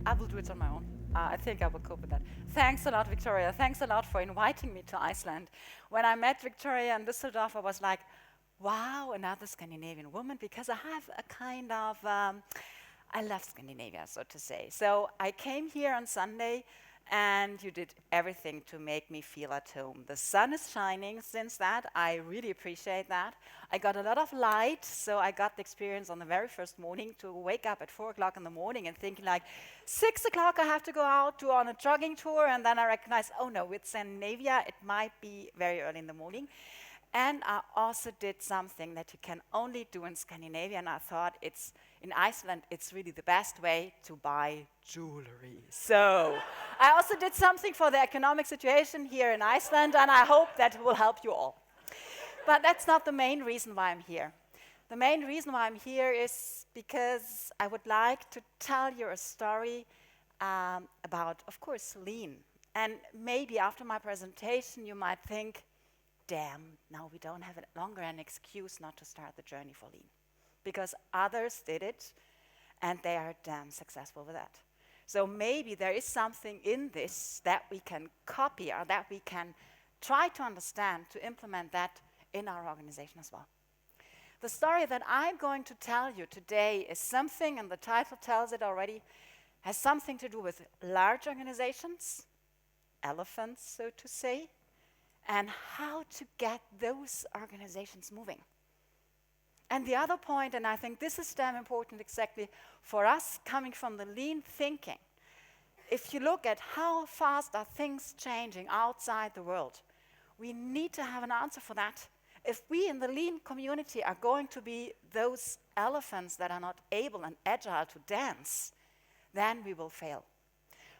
I will do it on my own. I think I will cope with that. Thanks a lot, Victoria. Thanks a lot for inviting me to Iceland. When I met Victoria in Düsseldorf, I was like, wow, another Scandinavian woman, because I have a kind of, I love Scandinavia, so to say. So I came here on Sunday, and you did everything to make me feel at home. The sun is shining since that. I really appreciate that. I got a lot of light, so I got the experience on the very first morning to wake up at 4 o'clock in the morning and thinking like, 6 o'clock I have to go out to on a jogging tour, and then I recognize, oh no, with Scandinavia, it might be very early in the morning. And I also did something that you can only do in Scandinavia, and I thought in Iceland, it's really the best way to buy jewelry. So I also did something for the economic situation here in Iceland, and I hope that will help you all. But that's not the main reason why I'm here. The main reason why I'm here is because I would like to tell you a story about, of course, lean. And maybe after my presentation, you might think, damn, now we don't have longer an excuse not to start the journey for lean. Because others did it, and they are damn successful with that. So maybe there is something in this that we can copy, or that we can try to understand to implement that in our organization as well. The story that I'm going to tell you today is something, and the title tells it already, has something to do with large organizations, elephants, so to say, and how to get those organizations moving. And the other point, and I think this is damn important exactly for us coming from the lean thinking, if you look at how fast are things changing outside the world, we need to have an answer for that. If we in the lean community are going to be those elephants that are not able and agile to dance, then we will fail.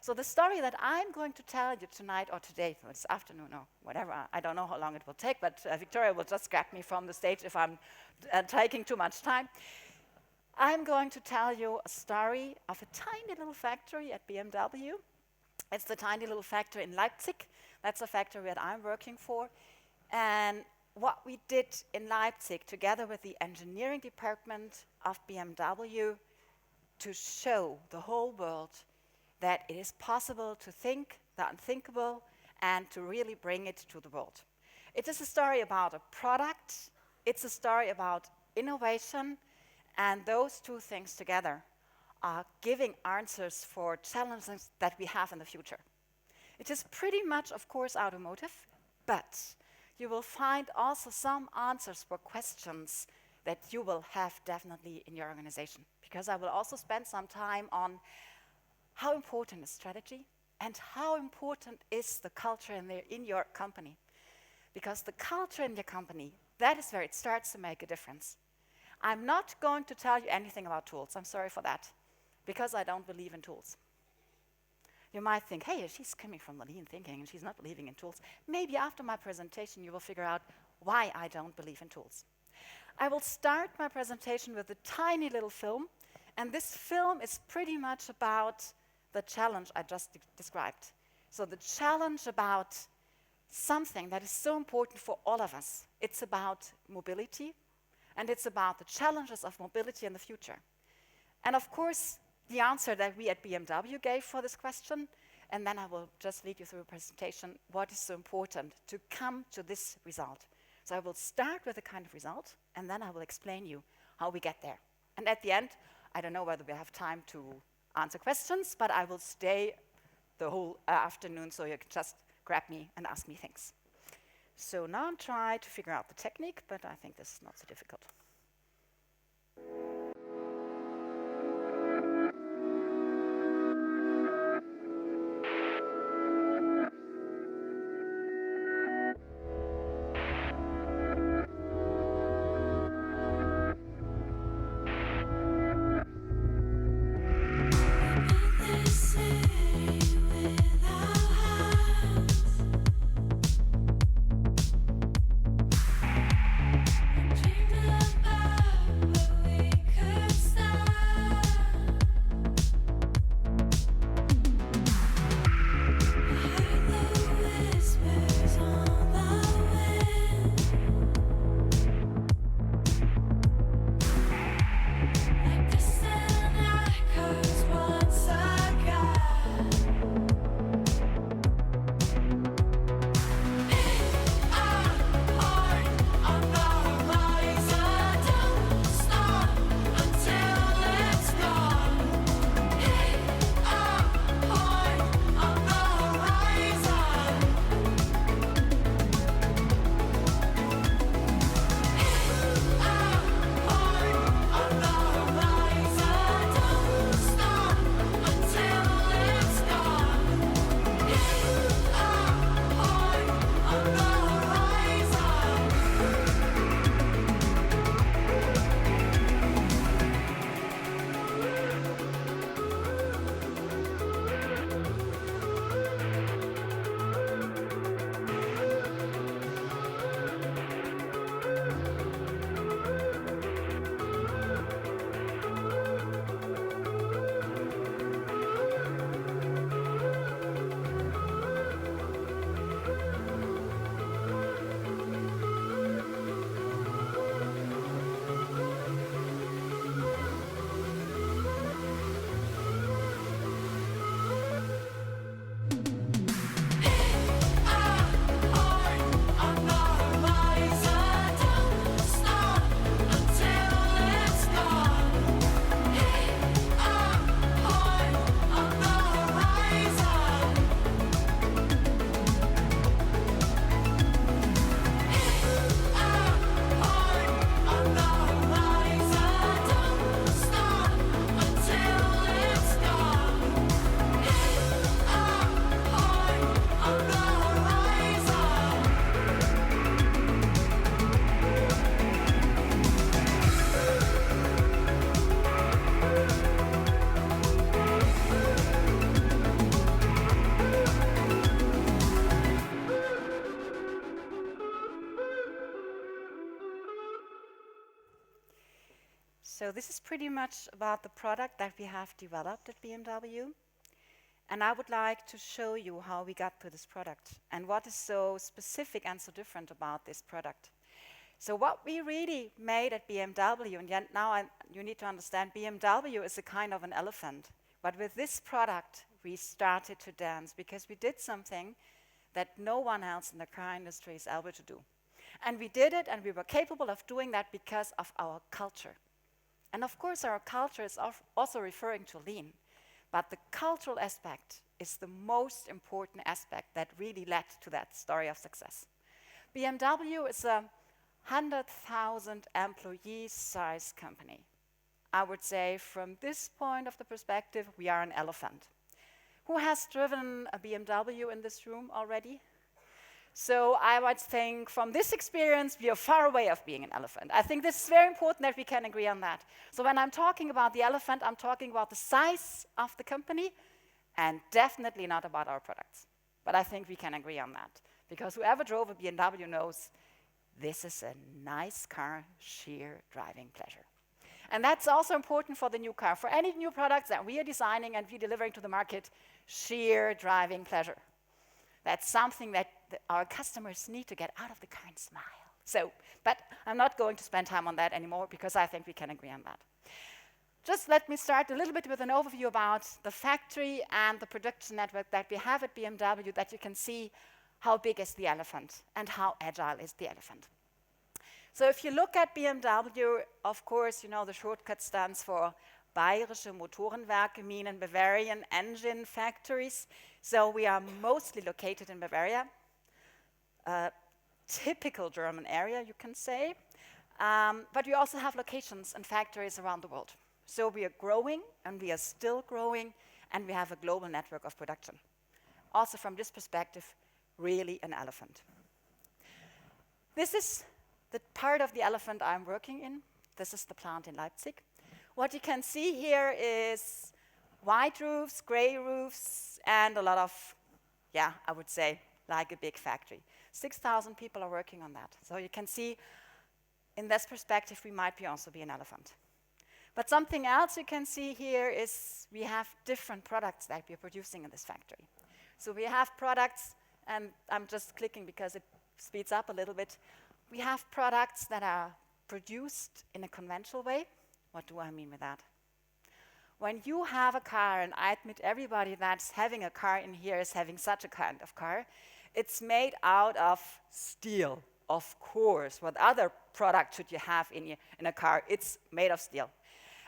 So the story that I'm going to tell you tonight or today, or this afternoon or whatever, I don't know how long it will take, but Victoria will just grab me from the stage if I'm taking too much time. I'm going to tell you a story of a tiny little factory at BMW. It's the tiny little factory in Leipzig. That's a factory that I'm working for. And what we did in Leipzig together with the engineering department of BMW to show the whole world that it is possible to think the unthinkable and to really bring it to the world. It is a story about a product, it's a story about innovation, and those two things together are giving answers for challenges that we have in the future. It is pretty much, of course, automotive, but you will find also some answers for questions that you will have definitely in your organization, because I will also spend some time on how important is strategy and how important is the culture in your company. Because the culture in your company, that is where it starts to make a difference. I'm not going to tell you anything about tools, I'm sorry for that, because I don't believe in tools. You might think, hey, she's coming from the lean thinking and she's not believing in tools. Maybe after my presentation you will figure out why I don't believe in tools. I will start my presentation with a tiny little film, and this film is pretty much about the challenge I just described. So the challenge about something that is so important for all of us. It's about mobility, and it's about the challenges of mobility in the future. And of course, the answer that we at BMW gave for this question, and then I will just lead you through a presentation, what is so important to come to this result. So I will start with a kind of result, and then I will explain you how we get there. And at the end, I don't know whether we have time to answer questions, but I will stay the whole afternoon, so you can just grab me and ask me things. So now I'm trying to figure out the technique, but I think this is not so difficult. So this is pretty much about the product that we have developed at BMW. And I would like to show you how we got to this product and what is so specific and so different about this product. So what we really made at BMW, and yet now you need to understand BMW is a kind of an elephant. But with this product, we started to dance because we did something that no one else in the car industry is able to do. And we did it, and we were capable of doing that because of our culture. And of course, our culture is also referring to lean. But the cultural aspect is the most important aspect that really led to that story of success. BMW is a 100,000 employee size company. I would say from this point of the perspective, we are an elephant. Who has driven a BMW in this room already? So I would think from this experience, we are far away of being an elephant. I think this is very important that we can agree on that. So when I'm talking about the elephant, I'm talking about the size of the company and definitely not about our products. But I think we can agree on that because whoever drove a BMW knows this is a nice car, sheer driving pleasure. And that's also important for the new car. For any new products that we are designing and we're delivering to the market, sheer driving pleasure. That's something that our customers need to get out of the car and smile. So, but I'm not going to spend time on that anymore because I think we can agree on that. Just let me start a little bit with an overview about the factory and the production network that we have at BMW, that you can see how big is the elephant and how agile is the elephant. So if you look at BMW, of course, you know the shortcut stands for Bayerische Motorenwerke, meaning Bavarian engine factories. So we are mostly located in Bavaria, a typical German area, you can say. But we also have locations and factories around the world. So we are growing, and we are still growing, and we have a global network of production. Also from this perspective, really an elephant. This is the part of the elephant I'm working in. This is the plant in Leipzig. What you can see here is white roofs, gray roofs, and a lot of, yeah, I would say, like a big factory. 6,000 people are working on that. So you can see, in this perspective, we might also be an elephant. But something else you can see here is we have different products that we're producing in this factory. So we have products, and I'm just clicking because it speeds up a little bit. We have products that are produced in a conventional way. What do I mean with that? When you have a car, and I admit everybody that's having a car in here is having such a kind of car, it's made out of steel, of course. What other product should you have in a car? It's made of steel.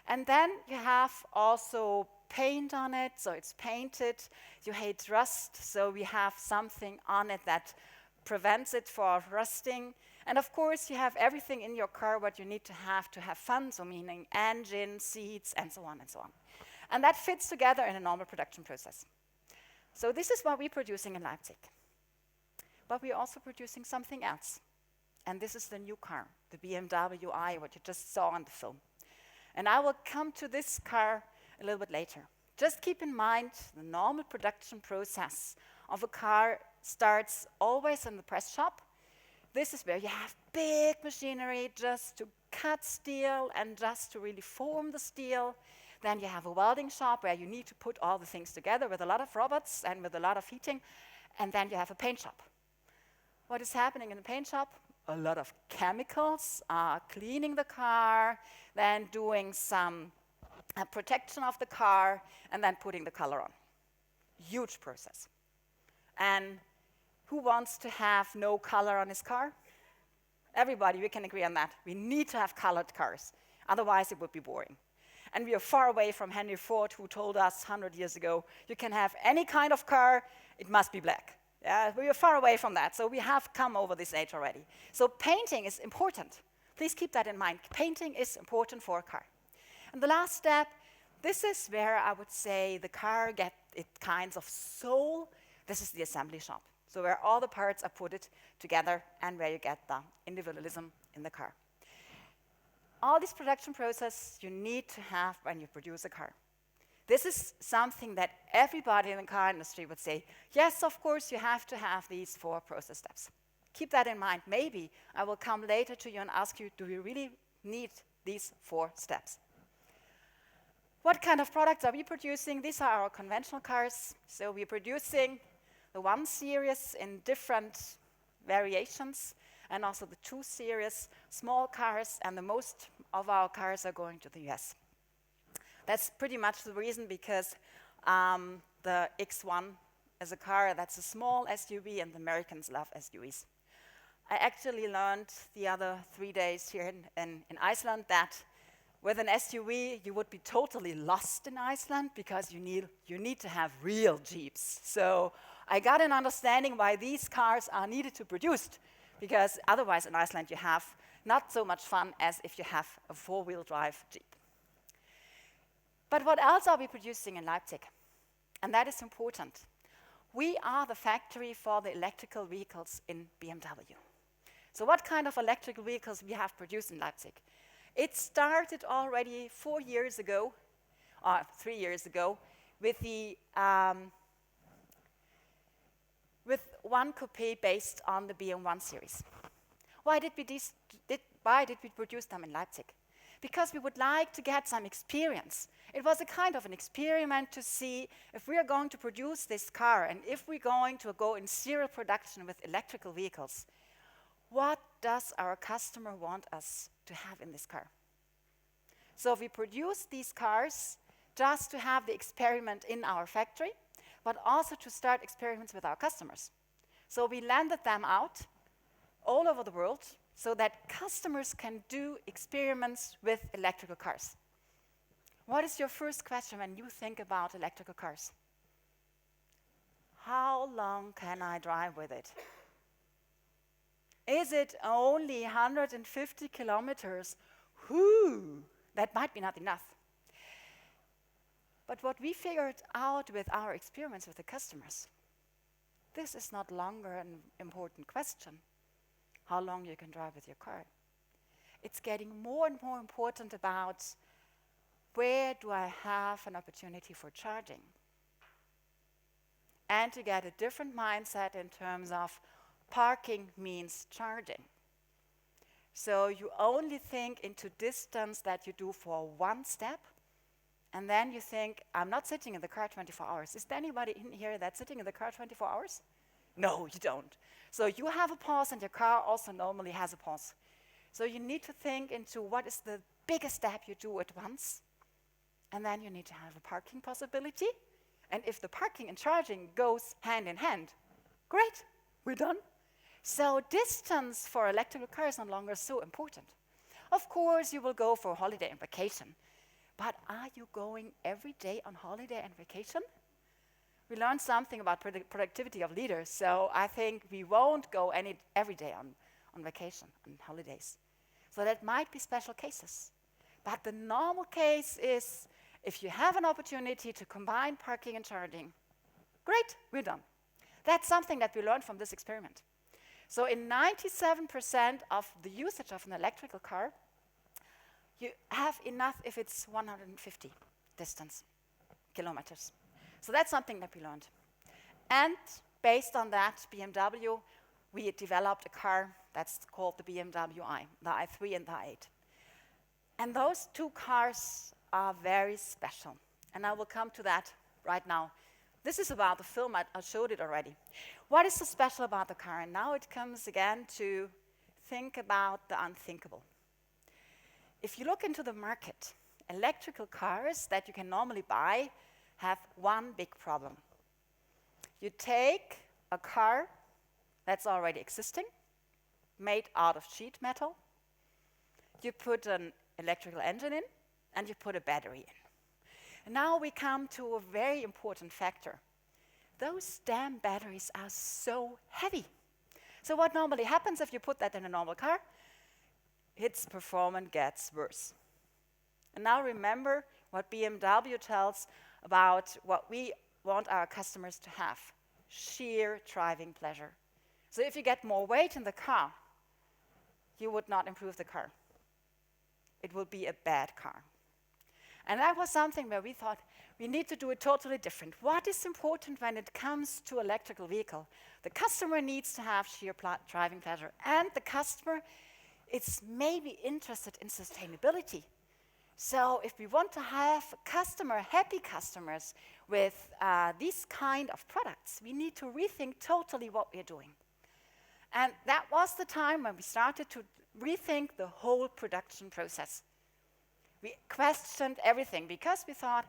And then you have also paint on it, so it's painted. You hate rust, so we have something on it that prevents it from rusting. And of course, you have everything in your car what you need to have fun, so meaning engine, seats, and so on and so on. And that fits together in a normal production process. So this is what we're producing in Leipzig. But we're also producing something else. And this is the new car, the BMW i, what you just saw on the film. And I will come to this car a little bit later. Just keep in mind the normal production process of a car starts always in the press shop. This is where you have big machinery just to cut steel and just to really form the steel. Then you have a welding shop where you need to put all the things together with a lot of robots and with a lot of heating. And then you have a paint shop. What is happening in the paint shop? A lot of chemicals, cleaning the car, then doing some protection of the car, and then putting the color on. Huge process. And who wants to have no color on his car? Everybody, we can agree on that. We need to have colored cars. Otherwise, it would be boring. And we are far away from Henry Ford, who told us 100 years ago, you can have any kind of car, it must be black. Yeah, we are far away from that, so we have come over this age already. So painting is important. Please keep that in mind. Painting is important for a car. And the last step, this is where I would say the car gets its kinds of soul. This is the assembly shop. So where all the parts are put together and where you get the individualism in the car. All this production process you need to have when you produce a car. This is something that everybody in the car industry would say, yes, of course, you have to have these 4 process steps. Keep that in mind. Maybe I will come later to you and ask you, do we really need these 4 steps. What kind of products are we producing? These are our conventional cars. So we're producing the 1 Series in different variations, and also the 2 Series small cars, and the most of our cars are going to the US. That's pretty much the reason, because the X1 is a car that's a small SUV, and the Americans love SUVs. I actually learned the other 3 days here in Iceland that with an SUV, you would be totally lost in Iceland, because you need to have real Jeeps. So I got an understanding why these cars are needed to produce, because otherwise in Iceland you have not so much fun as if you have a 4-wheel drive Jeep. But what else are we producing in Leipzig? And that is important. We are the factory for the electrical vehicles in BMW. So what kind of electrical vehicles we have produced in Leipzig? It started already 4 years ago, or 3 years ago, with the with 1 coupe based on the BM1 series. Why did we produce them in Leipzig? Because we would like to get some experience. It was a kind of an experiment to see if we are going to produce this car, and if we're going to go in serial production with electrical vehicles, what does our customer want us to have in this car? So we produce these cars just to have the experiment in our factory, but also to start experiments with our customers. So we landed them out all over the world so that customers can do experiments with electrical cars. What is your first question when you think about electrical cars? How long can I drive with it? Is it only 150 kilometers? Whoo! That might be not enough. But what we figured out with our experiments with the customers, this is not longer an important question, how long you can drive with your car. It's getting more and more important about where do I have an opportunity for charging? And to get a different mindset in terms of parking means charging. So you only think into distance that you do for 1 step, and then you think, I'm not sitting in the car 24 hours. Is there anybody in here that's sitting in the car 24 hours? No, you don't. So you have a pause, and your car also normally has a pause. So you need to think into what is the biggest step you do at once, and then you need to have a parking possibility. And if the parking and charging goes hand in hand, great, we're done. So distance for electrical cars is no longer so important. Of course, you will go for holiday and vacation, but are you going every day on holiday and vacation? We learned something about productivity of leaders, so I think we won't go every day on vacation, on holidays. So that might be special cases. But the normal case is, if you have an opportunity to combine parking and charging, great, we're done. That's something that we learned from this experiment. So in 97% of the usage of an electrical car, you have enough if it's 150 kilometers. So that's something that we learned. And based on that, BMW, we developed a car that's called the BMW i, the i3 and the i8. And those 2 cars are very special. And I will come to that right now. This is about the film, I showed it already. What is so special about the car? And now it comes again to think about the unthinkable. If you look into the market, electrical cars that you can normally buy have one big problem. You take a car that's already existing, made out of sheet metal, you put an electrical engine in, and you put a battery in. And now we come to a very important factor. Those damn batteries are so heavy. So what normally happens if you put that in a normal car? Its performance gets worse. And now remember what BMW tells about what we want our customers to have: sheer driving pleasure. So if you get more weight in the car, you would not improve the car. It will be a bad car. And that was something where we thought we need to do it totally different. What is important when it comes to electrical vehicle? The customer needs to have sheer driving pleasure, and the customer it's maybe interested in sustainability. So if we want to have happy customers with these kind of products, we need to rethink totally what we're doing. And that was the time when we started to rethink the whole production process. We questioned everything because we thought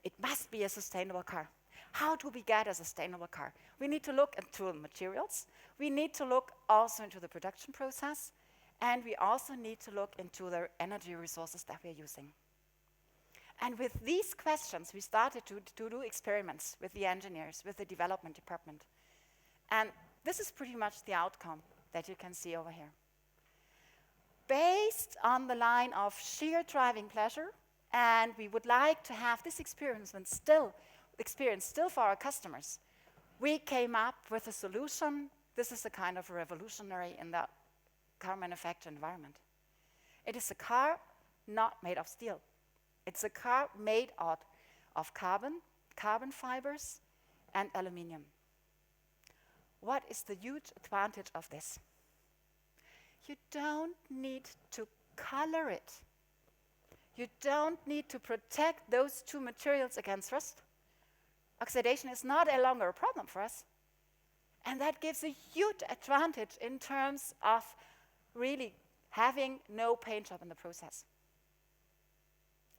it must be a sustainable car. How do we get a sustainable car? We need to look into materials. We need to look also into the production process. And we also need to look into the energy resources that we're using. And with these questions, we started to do experiments with the engineers, with the development department. And this is pretty much the outcome that you can see over here. Based on the line of sheer driving pleasure, and we would like to have this experience still for our customers, we came up with a solution. This is a kind of revolutionary in the car manufacturing environment. It is a car not made of steel. It's a car made out of carbon fibers, and aluminium. What is the huge advantage of this? You don't need to color it. You don't need to protect those two materials against rust. Oxidation is no longer a problem for us. And that gives a huge advantage in terms of really having no paint job in the process.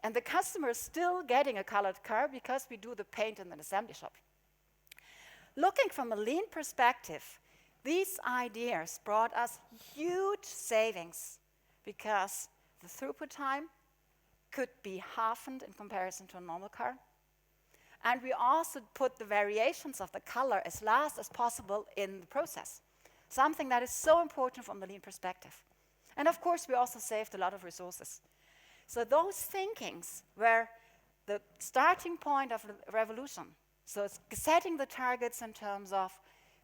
And the customer is still getting a colored car because we do the paint in an assembly shop. Looking from a lean perspective, these ideas brought us huge savings because the throughput time could be halved in comparison to a normal car. And we also put the variations of the color as last as possible in the process, something that is so important from the lean perspective. And of course, we also saved a lot of resources. So those thinkings were the starting point of the revolution. So it's setting the targets in terms of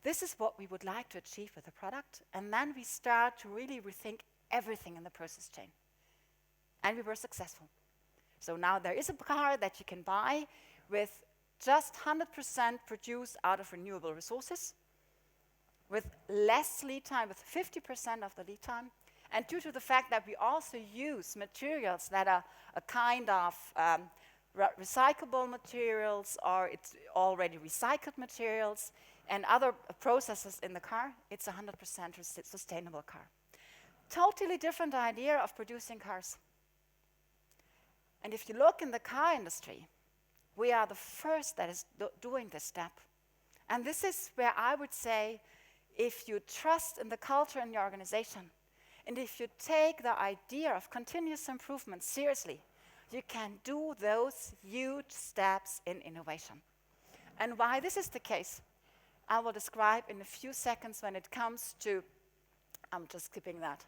this is what we would like to achieve with the product, and then we start to really rethink everything in the process chain. And we were successful. So now there is a car that you can buy with just 100% produced out of renewable resources, with less lead time, with 50% of the lead time. And due to the fact that we also use materials that are a kind of recyclable materials, or it's already recycled materials, and other processes in the car, it's a 100% sustainable car. Totally different idea of producing cars. And if you look in the car industry, we are the first that is doing this step. And this is where I would say, if you trust in the culture in your organization, and if you take the idea of continuous improvement seriously, you can do those huge steps in innovation. And why this is the case, I will describe in a few seconds when it comes to, I'm just skipping that,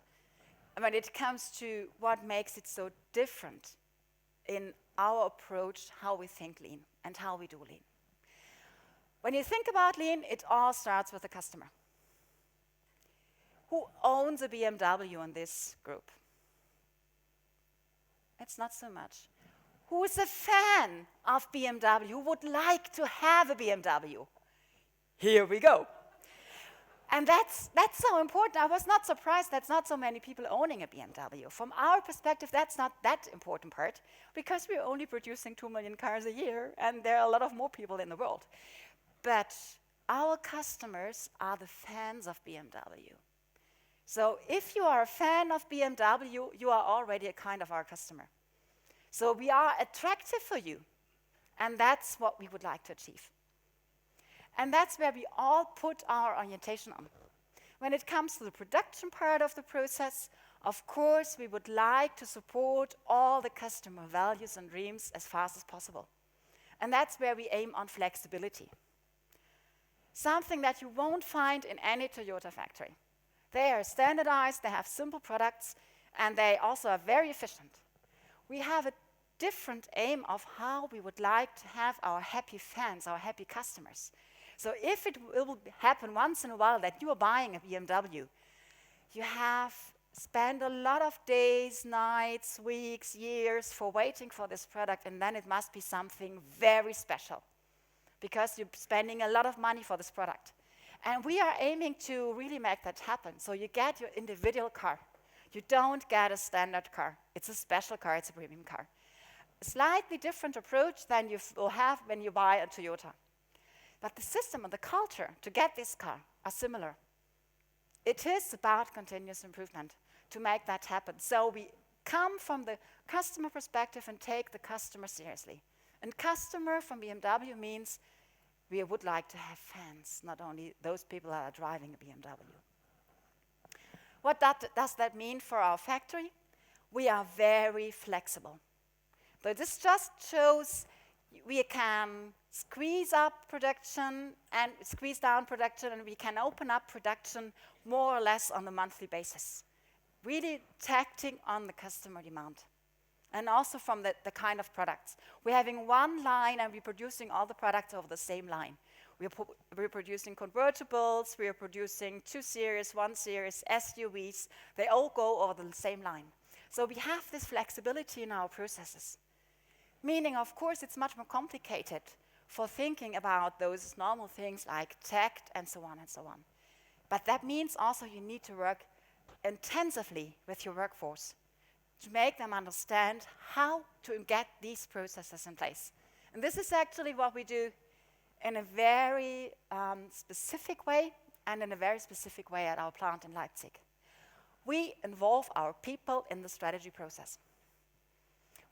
when it comes to what makes it so different in our approach, how we think lean and how we do lean. When you think about lean, it all starts with the customer. Who owns a BMW in this group? It's not so much. Who is a fan of BMW, who would like to have a BMW? Here we go. And that's so important. I was not surprised that's not so many people owning a BMW. From our perspective, that's not that important part, because we're only producing 2 million cars a year, and there are a lot of more people in the world. But our customers are the fans of BMW. So if you are a fan of BMW, you are already a kind of our customer. So we are attractive for you, and that's what we would like to achieve. And that's where we all put our orientation on. When it comes to the production part of the process, of course, we would like to support all the customer values and dreams as fast as possible. And that's where we aim on flexibility. Something that you won't find in any Toyota factory. They are standardized, they have simple products, and they also are very efficient. We have a different aim of how we would like to have our happy fans, our happy customers. So if it will happen once in a while that you are buying a BMW, you have spent a lot of days, nights, weeks, years for waiting for this product, and then it must be something very special because you're spending a lot of money for this product. And we are aiming to really make that happen. So you get your individual car. You don't get a standard car. It's a special car, it's a premium car. A slightly different approach than you will have when you buy a Toyota. But the system and the culture to get this car are similar. It is about continuous improvement to make that happen. So we come from the customer perspective and take the customer seriously. And customer from BMW means we would like to have fans, not only those people that are driving a BMW. What does that mean for our factory? We are very flexible. So this just shows we can squeeze up production and squeeze down production, and we can open up production more or less on a monthly basis. Really tacting on the customer demand. And also from the kind of products. We're having one line and we're producing all the products over the same line. We're producing convertibles, we're producing 2 Series, 1 Series, SUVs. They all go over the same line. So we have this flexibility in our processes. Meaning, of course, it's much more complicated for thinking about those normal things like tact and so on and so on. But that means also you need to work intensively with your workforce to make them understand how to get these processes in place. And this is actually what we do in a very specific way and in a very specific way at our plant in Leipzig. We involve our people in the strategy process.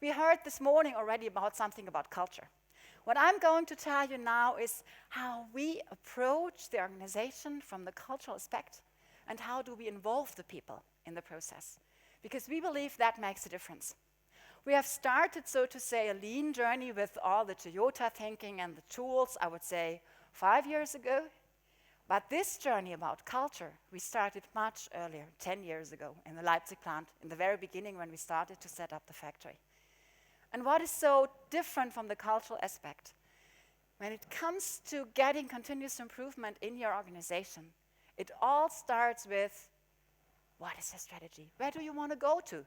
We heard this morning already about something about culture. What I'm going to tell you now is how we approach the organization from the cultural aspect and how do we involve the people in the process. Because we believe that makes a difference. We have started, so to say, a lean journey with all the Toyota thinking and the tools, I would say, 5 years ago. But this journey about culture, we started much earlier, 10 years ago, in the Leipzig plant, in the very beginning when we started to set up the factory. And what is so different from the cultural aspect? When it comes to getting continuous improvement in your organization, it all starts with, what is the strategy? Where do you want to go to?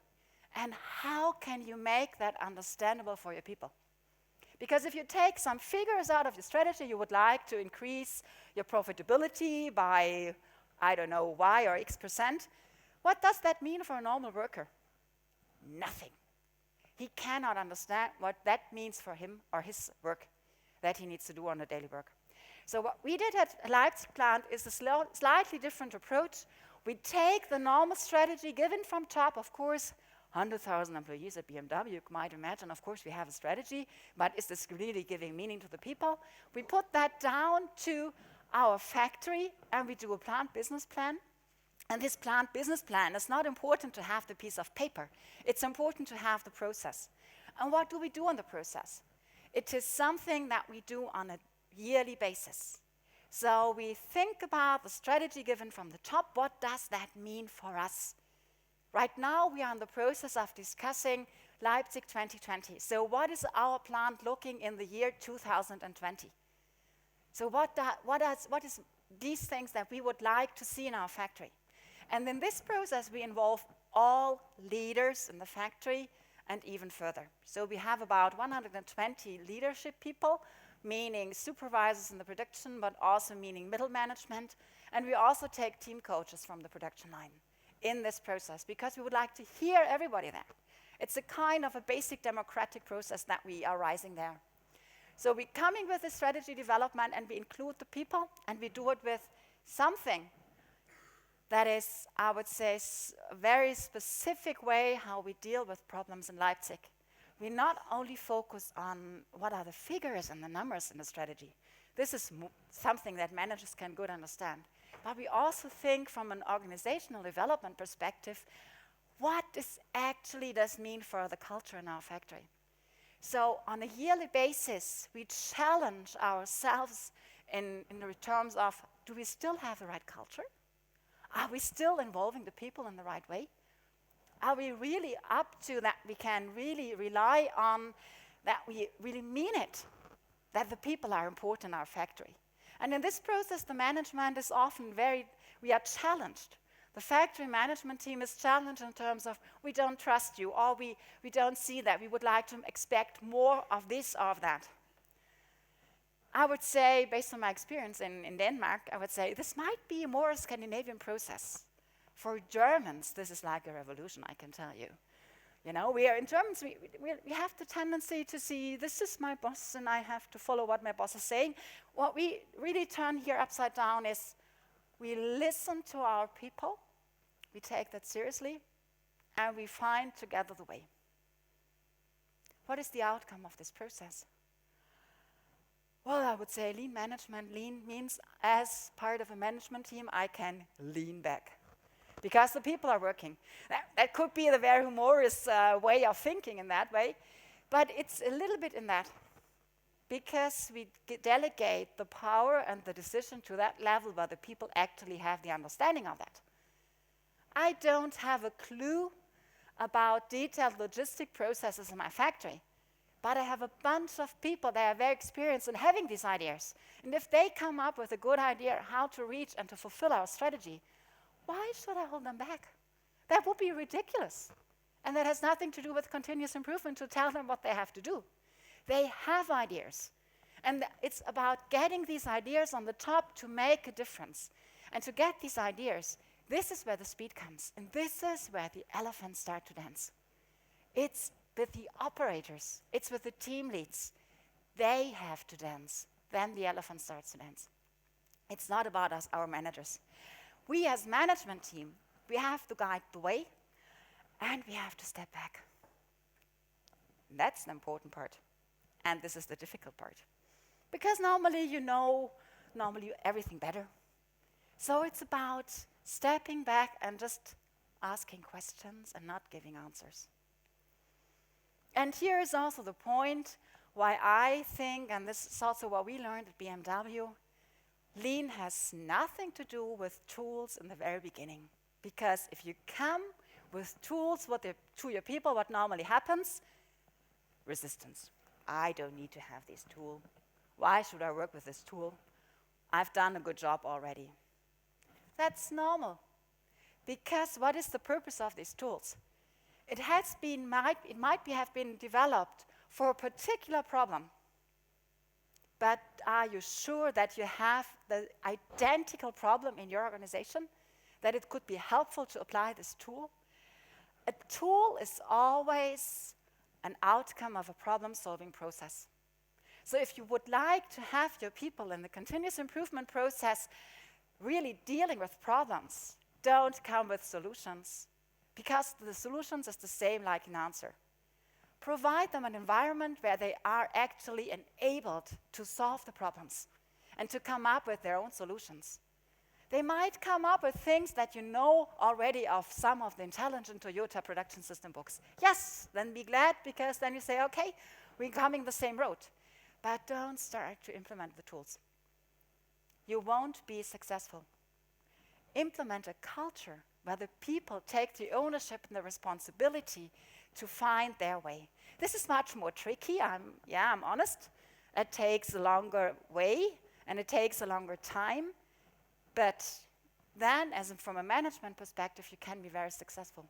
And how can you make that understandable for your people? Because if you take some figures out of your strategy, you would like to increase your profitability by, I don't know, Y or X%. What does that mean for a normal worker? Nothing. He cannot understand what that means for him or his work that he needs to do on a daily work. So what we did at Leipzig plant is a slightly different approach. We take the normal strategy given from top, of course, 100,000 employees at BMW, you might imagine, of course, we have a strategy, but is this really giving meaning to the people? We put that down to our factory, and we do a plant business plan. And this plant business plan is not important to have the piece of paper. It's important to have the process. And what do we do on the process? It is something that we do on a yearly basis. So we think about the strategy given from the top. What does that mean for us? Right now, we are in the process of discussing Leipzig 2020. So what is our plant looking in the year 2020? So what is these things that we would like to see in our factory? And in this process, we involve all leaders in the factory and even further. So we have about 120 leadership people, meaning supervisors in the production, but also meaning middle management. And we also take team coaches from the production line in this process, because we would like to hear everybody there. It's a kind of a basic democratic process that we are rising there. So we're coming with a strategy development, and we include the people, and we do it with something that is, I would say, a very specific way how we deal with problems in Leipzig. We not only focus on what are the figures and the numbers in the strategy. This is something that managers can good understand. But we also think from an organizational development perspective, what does actually this mean for the culture in our factory? So on a yearly basis, we challenge ourselves in the terms of, do we still have the right culture? Are we still involving the people in the right way? Are we really up to that we can really rely on, that we really mean it, that the people are important in our factory? And in this process, the management is often we are challenged. The factory management team is challenged in terms of, we don't trust you, or we don't see that. We would like to expect more of this or of that. I would say, based on my experience in Denmark, I would say this might be a more Scandinavian process. For Germans, this is like a revolution, I can tell you. You know, we are in Germans, we have the tendency to see, this is my boss and I have to follow what my boss is saying. What we really turn here upside down is we listen to our people, we take that seriously, and we find together the way. What is the outcome of this process? Well, I would say lean management. Lean means as part of a management team, I can lean back because the people are working. That could be the very humorous way of thinking in that way, but it's a little bit in that because we delegate the power and the decision to that level where the people actually have the understanding of that. I don't have a clue about detailed logistic processes in my factory, but I have a bunch of people that are very experienced in having these ideas. And if they come up with a good idea how to reach and to fulfill our strategy, why should I hold them back? That would be ridiculous. And that has nothing to do with continuous improvement to tell them what they have to do. They have ideas. And it's about getting these ideas on the top to make a difference. And to get these ideas, this is where the speed comes. And this is where the elephants start to dance. It's with the operators. It's with the team leads. They have to dance. Then the elephant starts to dance. It's not about us, our managers. We as management team, we have to guide the way and we have to step back. That's the important part. And this is the difficult part. Because normally you know everything better. So it's about stepping back and just asking questions and not giving answers. And here is also the point why I think, and this is also what we learned at BMW, lean has nothing to do with tools in the very beginning. Because if you come with tools to your people, what normally happens? Resistance. I don't need to have this tool. Why should I work with this tool? I've done a good job already. That's normal. Because what is the purpose of these tools? It might have been developed for a particular problem. But are you sure that you have the identical problem in your organization? That it could be helpful to apply this tool? A tool is always an outcome of a problem-solving process. So if you would like to have your people in the continuous improvement process really dealing with problems, don't come with solutions, because the solutions is the same like an answer. Provide them an environment where they are actually enabled to solve the problems and to come up with their own solutions. They might come up with things that you know already of some of the intelligent Toyota production system books. Yes, then be glad, because then you say, okay, we're coming the same road. But don't start to implement the tools. You won't be successful. Implement a culture where the people take the ownership and the responsibility to find their way. This is much more tricky, I'm honest. It takes a longer way and it takes a longer time, but then, from a management perspective, you can be very successful.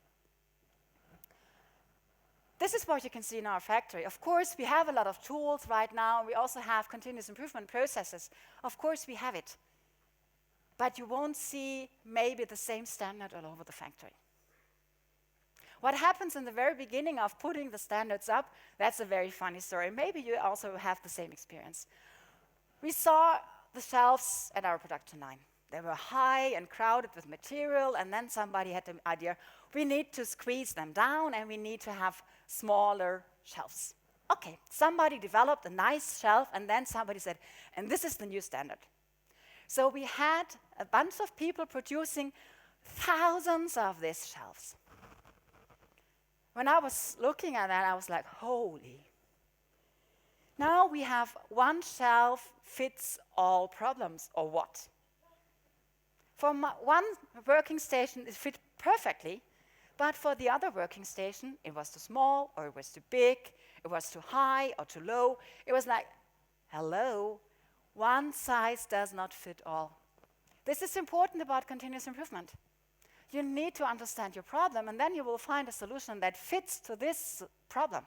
This is what you can see in our factory. Of course, we have a lot of tools right now. We also have continuous improvement processes. Of course, we have it. But you won't see maybe the same standard all over the factory. What happens in the very beginning of putting the standards up, that's a very funny story. Maybe you also have the same experience. We saw the shelves at our production line. They were high and crowded with material, and then somebody had the idea, we need to squeeze them down and we need to have smaller shelves. Okay, somebody developed a nice shelf, and then somebody said, and this is the new standard. So we had a bunch of people producing thousands of these shelves. When I was looking at that, I was like, holy. Now we have one shelf fits all problems, or what? For one working station, it fit perfectly, but for the other working station, it was too small, or it was too big, it was too high or too low. It was like, hello, one size does not fit all. This is important about continuous improvement. You need to understand your problem, and then you will find a solution that fits to this problem.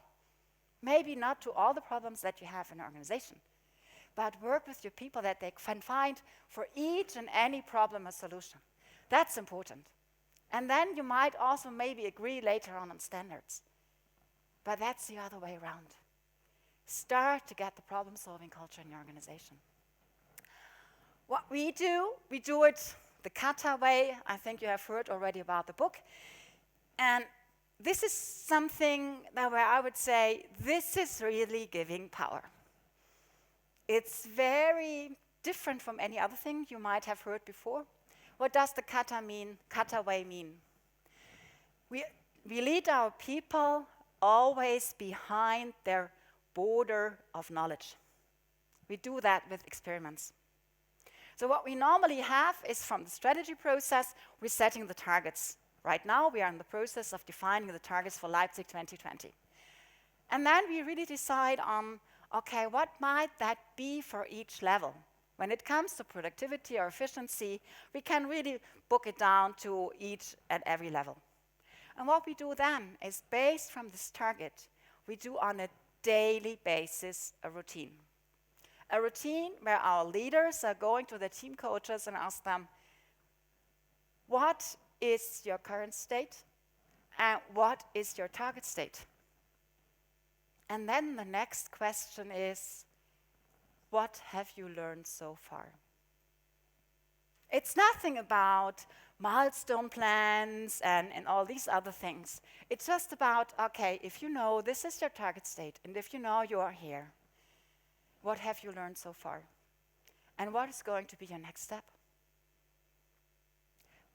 Maybe not to all the problems that you have in an organization, but work with your people that they can find for each and any problem a solution. That's important. And then you might also maybe agree later on standards. But that's the other way around. Start to get the problem-solving culture in your organization. What we do it the Kata way. I think you have heard already about the book. And this is something that where I would say this is really giving power. It's very different from any other thing you might have heard before. What does the Kata mean? Kata way mean? We lead our people always behind their border of knowledge. We do that with experiments. So what we normally have is from the strategy process, we're setting the targets. Right now, we are in the process of defining the targets for Leipzig 2020. And then we really decide on, okay, what might that be for each level? When it comes to productivity or efficiency, we can really book it down to each and every level. And what we do then is based from this target, we do on a daily basis a routine. A routine where our leaders are going to the team coaches and ask them, what is your current state and what is your target state? And then the next question is, what have you learned so far? It's nothing about milestone plans and all these other things. It's just about, okay, if you know this is your target state and if you know you are here, what have you learned so far? And what is going to be your next step?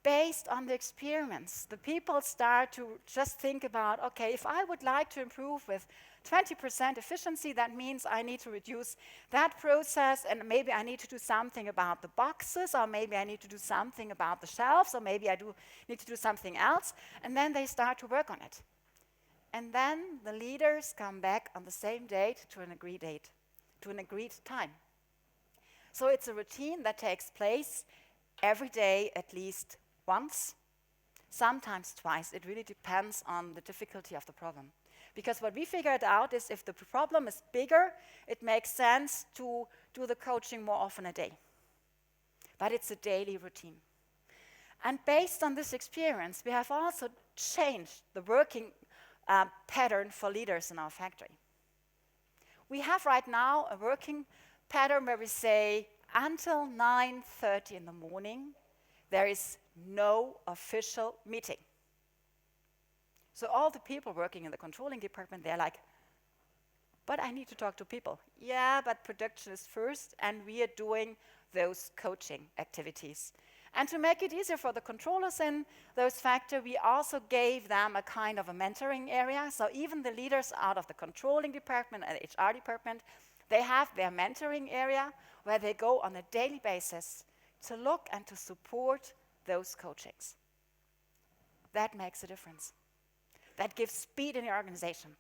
Based on the experience, the people start to just think about, okay, if I would like to improve with 20% efficiency, that means I need to reduce that process, and maybe I need to do something about the boxes, or maybe I need to do something about the shelves, or maybe I need to do something else, and then they start to work on it. And then the leaders come back on the same date to an agreed time. So it's a routine that takes place every day at least once, sometimes twice. It really depends on the difficulty of the problem. Because what we figured out is if the problem is bigger, it makes sense to do the coaching more often a day. But it's a daily routine. And based on this experience, we have also changed the working pattern for leaders in our factory. We have right now a working pattern where we say until 9:30 in the morning, there is no official meeting. So all the people working in the controlling department, they're like, but I need to talk to people. Yeah, but production is first, and we are doing those coaching activities. And to make it easier for the controllers in those factories, we also gave them a kind of a mentoring area. So even the leaders out of the controlling department and HR department, they have their mentoring area where they go on a daily basis to look and to support those coachings. That makes a difference. That gives speed in your organization.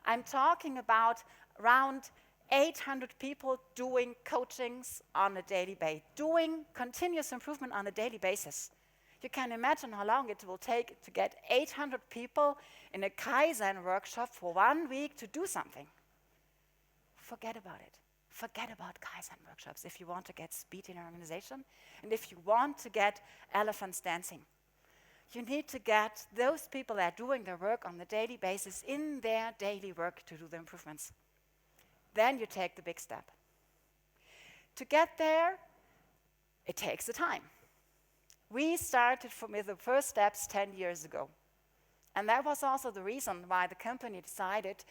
I'm talking about around 800 people doing coachings on a daily basis, doing continuous improvement on a daily basis. You can imagine how long it will take to get 800 people in a Kaizen workshop for 1 week to do something. Forget about it. Forget about Kaizen workshops if you want to get speed in your organization and if you want to get elephants dancing. You need to get those people that are doing their work on a daily basis in their daily work to do the improvements. Then you take the big step. To get there, it takes the time. We started with the first steps 10 years ago. And that was also the reason why the company decided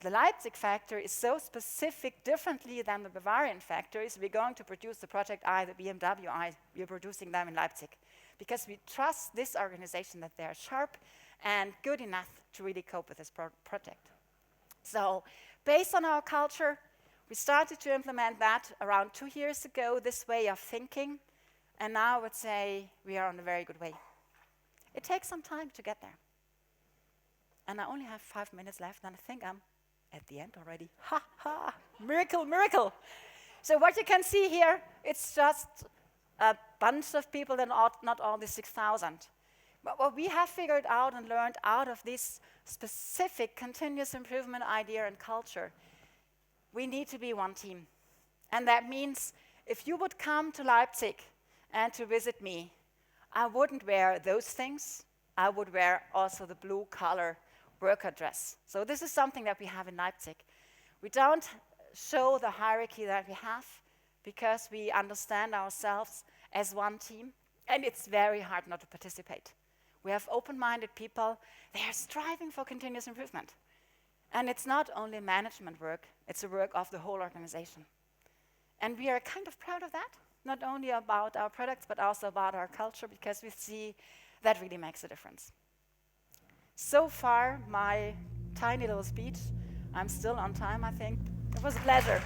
the Leipzig factory is so specific differently than the Bavarian factories. We're going to produce the Project I, the BMW I, we're producing them in Leipzig. Because we trust this organization that they're sharp and good enough to really cope with this project. So based on our culture, we started to implement that around 2 years ago, this way of thinking. And now I would say we are on a very good way. It takes some time to get there. And I only have 5 minutes left, and I think I'm at the end already. Ha ha! Miracle, miracle! So what you can see here, it's just a bunch of people and not all the 6,000. But what we have figured out and learned out of this specific continuous improvement idea and culture, we need to be one team. And that means if you would come to Leipzig and to visit me, I wouldn't wear those things. I would wear also the blue collar worker dress. So this is something that we have in Leipzig. We don't show the hierarchy that we have because we understand ourselves as one team, and it's very hard not to participate. We have open-minded people. They are striving for continuous improvement. And it's not only management work, it's a work of the whole organization. And we are kind of proud of that, not only about our products, but also about our culture, because we see that really makes a difference. So far, my tiny little speech. I'm still on time, I think. It was a pleasure.